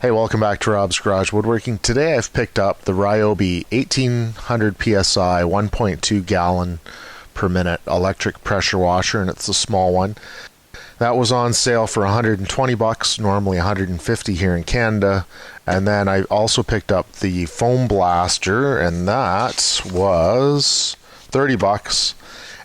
Hey, welcome back to Rob's Garage Woodworking. Today I've picked up the Ryobi 1800 PSI 1.2 gallon per minute electric pressure washer, and it's a small one. That was on sale for 120 bucks, normally 150 here in Canada. And then I also picked up the foam blaster, and that was 30 bucks.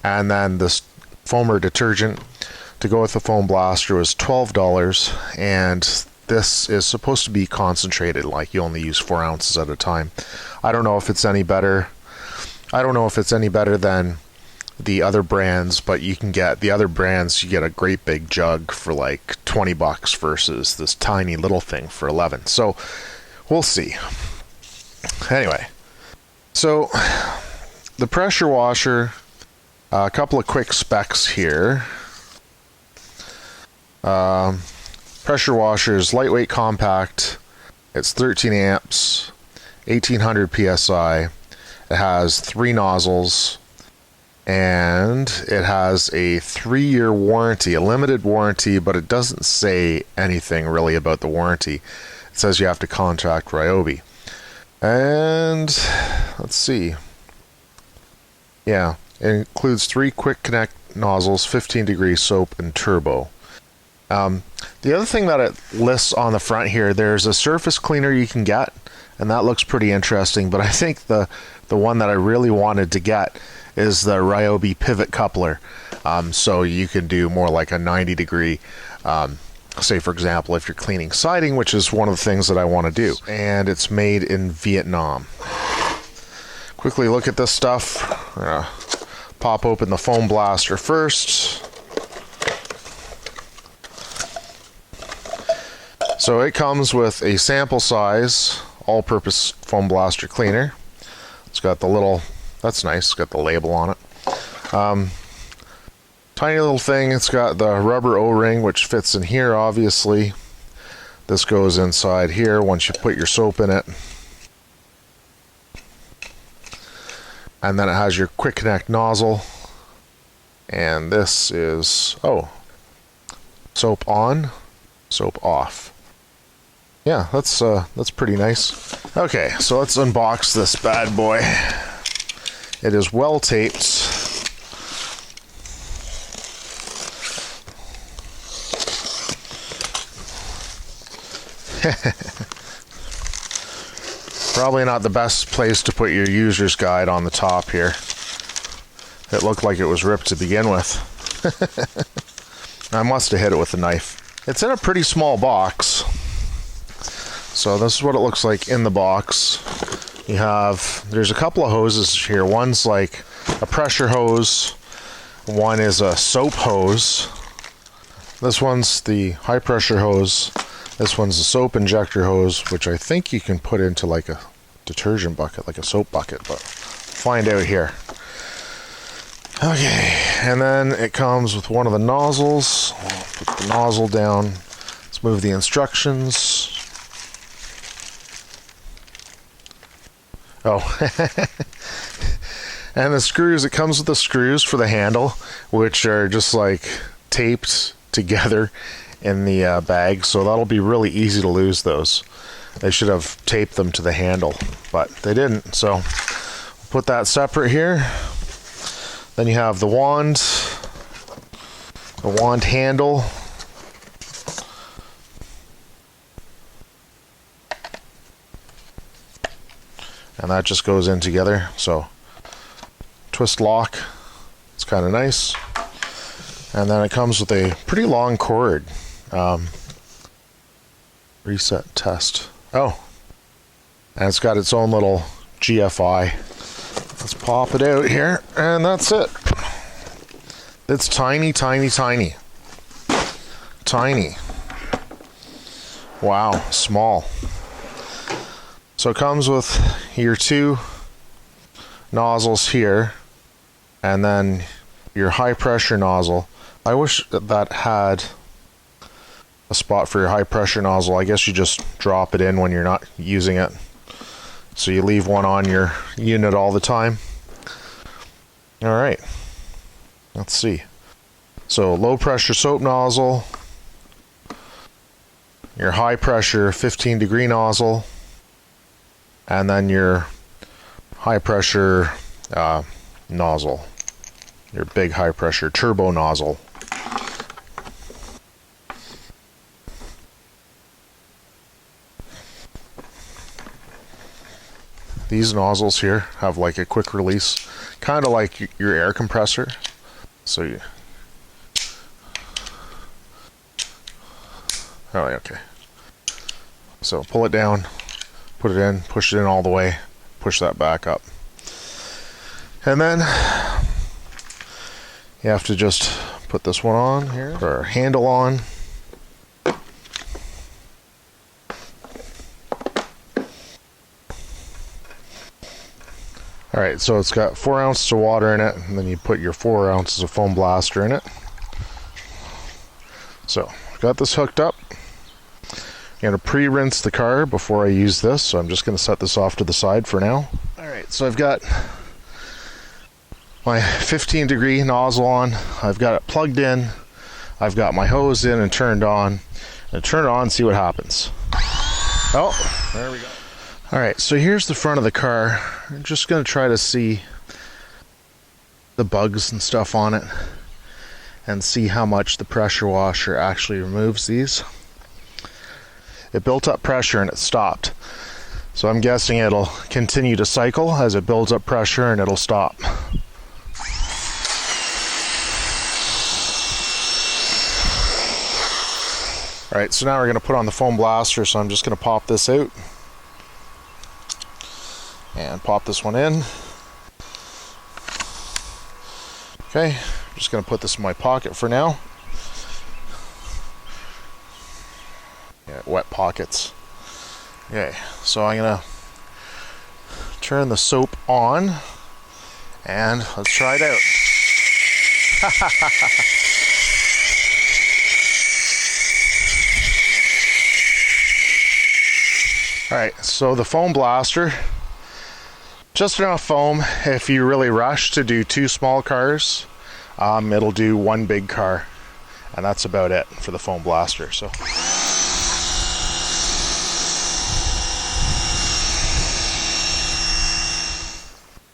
And then this foamer detergent to go with the foam blaster was $12, and this is supposed to be concentrated, like you only use 4 ounces at a time. I don't know if it's any better. I don't know if it's any better than the other brands, but you can get the other brands, you get a great big jug for like 20 bucks versus this tiny little thing for 11. So we'll see. Anyway, so the pressure washer, a couple of quick specs here. Pressure washer is lightweight, compact. It's 13 amps, 1800 psi. It has 3 nozzles, and it has a 3-year warranty, a limited warranty, but it doesn't say anything really about the warranty. It says you have to contact Ryobi. And let's see. Yeah, it includes 3 quick connect nozzles, 15-degree soap, and turbo. The other thing that it lists on the front here, there's a surface cleaner you can get, and that looks pretty interesting, but I think the one that I really wanted to get is the Ryobi pivot coupler. So you can do more like a 90-degree, say for example, if you're cleaning siding, which is one of the things that I want to do. And it's made in Vietnam. Quickly look at this stuff. Pop open the foam blaster first. So it comes with a sample size all-purpose foam blaster cleaner. It's got the little, that's nice, it's got the label on it. Tiny little thing, it's got the rubber O-ring which fits in here obviously. This goes inside here once you put your soap in it. And then it has your quick connect nozzle. And this is, soap on, soap off. Yeah, that's pretty nice. Okay, so let's unbox this bad boy. It is well taped. Probably not the best place to put your user's guide on the top here. It looked like it was ripped to begin with. I must have hit it with a knife. It's in a pretty small box. So this is what it looks like in the box. There's a couple of hoses here. One's like a pressure hose. One is a soap hose. This one's the high pressure hose. This one's the soap injector hose, which I think you can put into like a detergent bucket, like a soap bucket, but find out here. Okay, and then it comes with one of the nozzles. I'll put the nozzle down. Let's move the instructions. Oh, and the screws, it comes with the screws for the handle, which are just like taped together in the bag, so that'll be really easy to lose those. They should have taped them to the handle, but they didn't, so we'll put that separate here. Then you have the wand handle. And that just goes in together, so twist lock, it's kind of nice. And then it comes with a pretty long cord. Reset test. Oh, and it's got its own little GFI. Let's pop it out here, and that's it. It's tiny, tiny, tiny. Tiny. Wow, small. So it comes with your 2 nozzles here, and then your high pressure nozzle. I wish that had a spot for your high pressure nozzle. I guess you just drop it in when you're not using it. So you leave one on your unit all the time. Alright, let's see. So low pressure soap nozzle, your high pressure 15-degree nozzle, and then your high pressure nozzle, your big high pressure turbo nozzle. These nozzles here have like a quick release, kind of like your air compressor. So you, oh, okay. So pull it down, put it in, push it in all the way, push that back up. And then you have to just put this one on here, or handle on. Alright, so it's got 4 ounces of water in it, and then you put your 4 ounces of foam blaster in it. So, I've got this hooked up. I'm going to pre-rinse the car before I use this, so I'm just going to set this off to the side for now. Alright, so I've got my 15-degree nozzle on. I've got it plugged in. I've got my hose in and turned on. And turn it on and see what happens. Oh, there we go. Alright, so here's the front of the car. I'm just going to try to see the bugs and stuff on it and see how much the pressure washer actually removes these. It built up pressure and it stopped. So I'm guessing it'll continue to cycle as it builds up pressure and it'll stop. Alright, so now we're going to put on the foam blaster, so I'm just going to pop this out. And pop this one in. Okay, I'm just going to put this in my pocket for now. Yeah, wet pockets. Okay, so I'm going to turn the soap on and let's try it out. Alright, so the foam blaster, just enough foam if you really rush to do 2 small cars. It'll do 1 big car, and that's about it for the foam blaster. So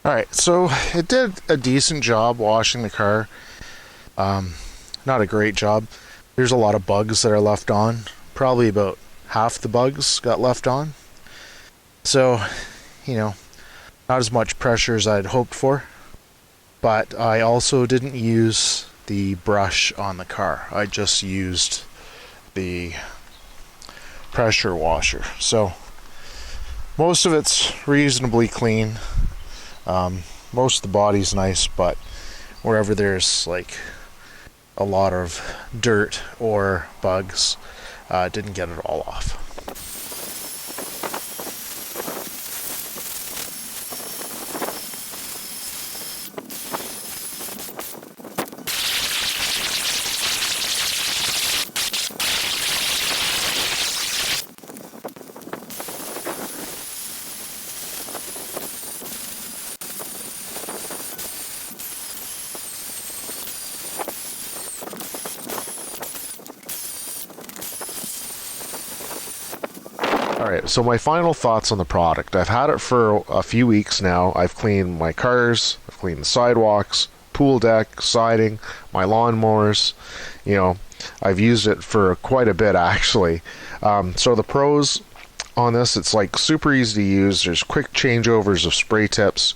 alright, so it did a decent job washing the car. Not a great job. There's a lot of bugs that are left on. Probably about half the bugs got left on. So, you know, not as much pressure as I'd hoped for, but I also didn't use the brush on the car. I just used the pressure washer. So most of it's reasonably clean. Most of the body's nice, but wherever there's like a lot of dirt or bugs, didn't get it all off. Alright, so my final thoughts on the product. I've had it for a few weeks now. I've cleaned my cars, I've cleaned the sidewalks, pool deck, siding, my lawnmowers. You know, I've used it for quite a bit actually. So the pros on this, it's like super easy to use. There's quick changeovers of spray tips.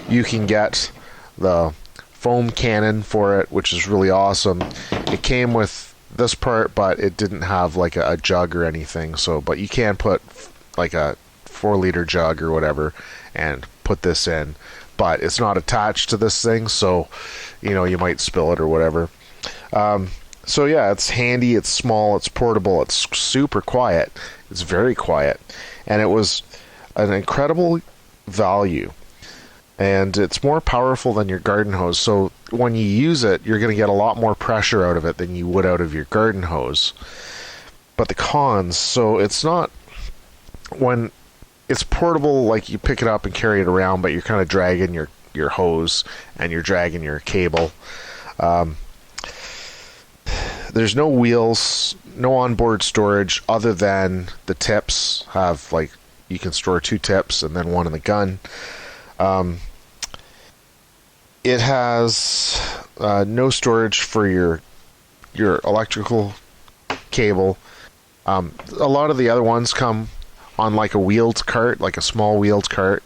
You can get the foam cannon for it, which is really awesome. It came with this part, but it didn't have like a jug or anything, so but you can put like a 4-liter jug or whatever and put this in, but it's not attached to this thing, so you know, you might spill it or whatever. So yeah, it's handy, it's small, it's portable, it's super quiet, it's very quiet, and it was an incredible value. And it's more powerful than your garden hose, so when you use it, you're going to get a lot more pressure out of it than you would out of your garden hose. But the cons, so it's not, when it's portable, like you pick it up and carry it around, but you're kind of dragging your hose and you're dragging your cable. There's no wheels, no onboard storage other than the tips. Have like, you can store 2 tips and then one in the gun. It has no storage for your electrical cable. A lot of the other ones come on like a wheeled cart, like a small wheeled cart,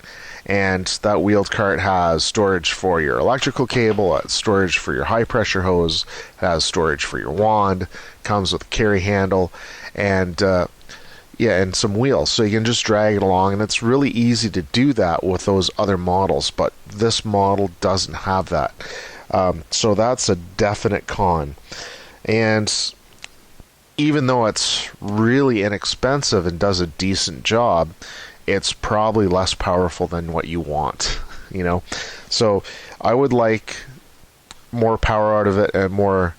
and that wheeled cart has storage for your electrical cable, storage for your high pressure hose, it has storage for your wand, comes with a carry handle, and and some wheels, so you can just drag it along, and it's really easy to do that with those other models, but this model doesn't have that. So that's a definite con. And even though it's really inexpensive and does a decent job, it's probably less powerful than what you want, you know. So I would like more power out of it, and more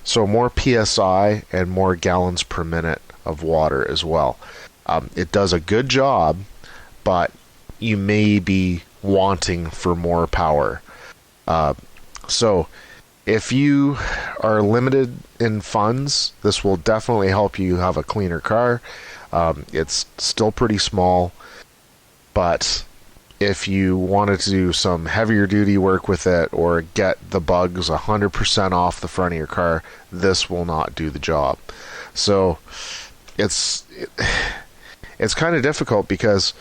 PSI and more gallons per minute of water as well. It does a good job, but you may be wanting for more power. So if you are limited in funds, this will definitely help you have a cleaner car. It's still pretty small, but if you wanted to do some heavier duty work with it or get the bugs 100% off the front of your car, this will not do the job. So it's kind of difficult because,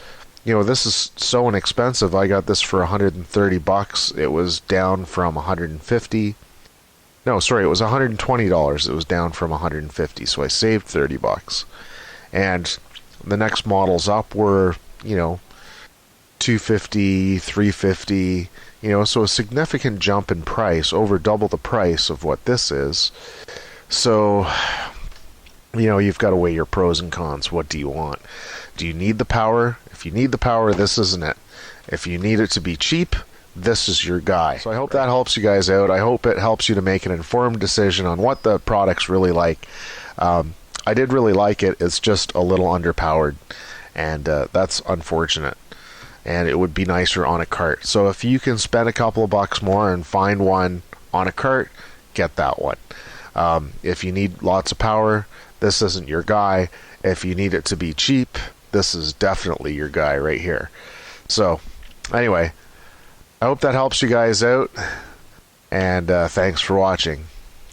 you know, this is so inexpensive. I got this for $130. It was down from $150. No, sorry, it was $120. It was down from $150, so I saved $30. And the next models up were, you know, $250, $350, you know, so a significant jump in price, over double the price of what this is. So, you know, you've got to weigh your pros and cons. What do you want? Do you need the power? If you need the power, this isn't it. If you need it to be cheap, this is your guy. So I hope that helps you guys out. I hope it helps you to make an informed decision on what the product's really like. I did really like it. It's just a little underpowered, and that's unfortunate. And it would be nicer on a cart. So if you can spend a couple of bucks more and find one on a cart, get that one. If you need lots of power, this isn't your guy. If you need it to be cheap, this is definitely your guy right here. So anyway, I hope that helps you guys out, and thanks for watching.